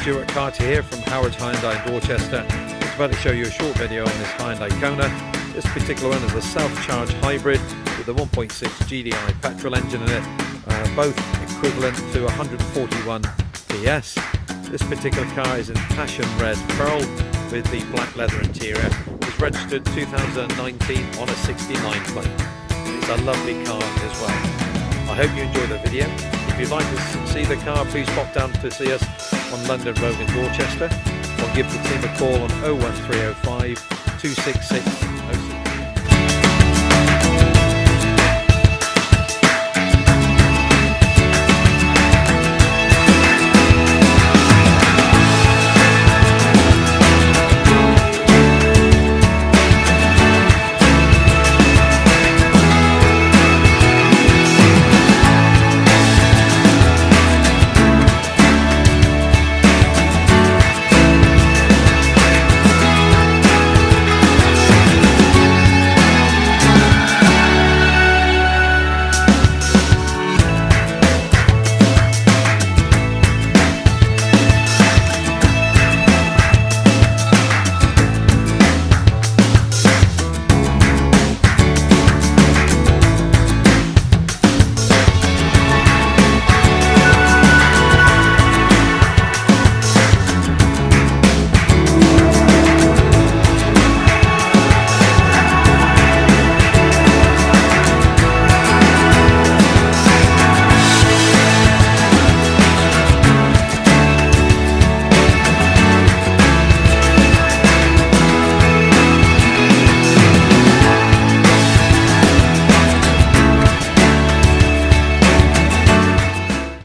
Stuart Carter here from Howard's Hyundai in Dorchester. Just about to show you a short video on this Hyundai Kona. This particular one is a self-charge hybrid with a 1.6 GDI petrol engine in it, both equivalent to 141 PS. This particular car is in passion red pearl with the black leather interior. It's registered 2019 on a 69 plate. It's a lovely car as well. I hope you enjoyed the video. If you'd like to see the car, please pop down to see us on London Road in Dorchester, or give the team a call on 01305 266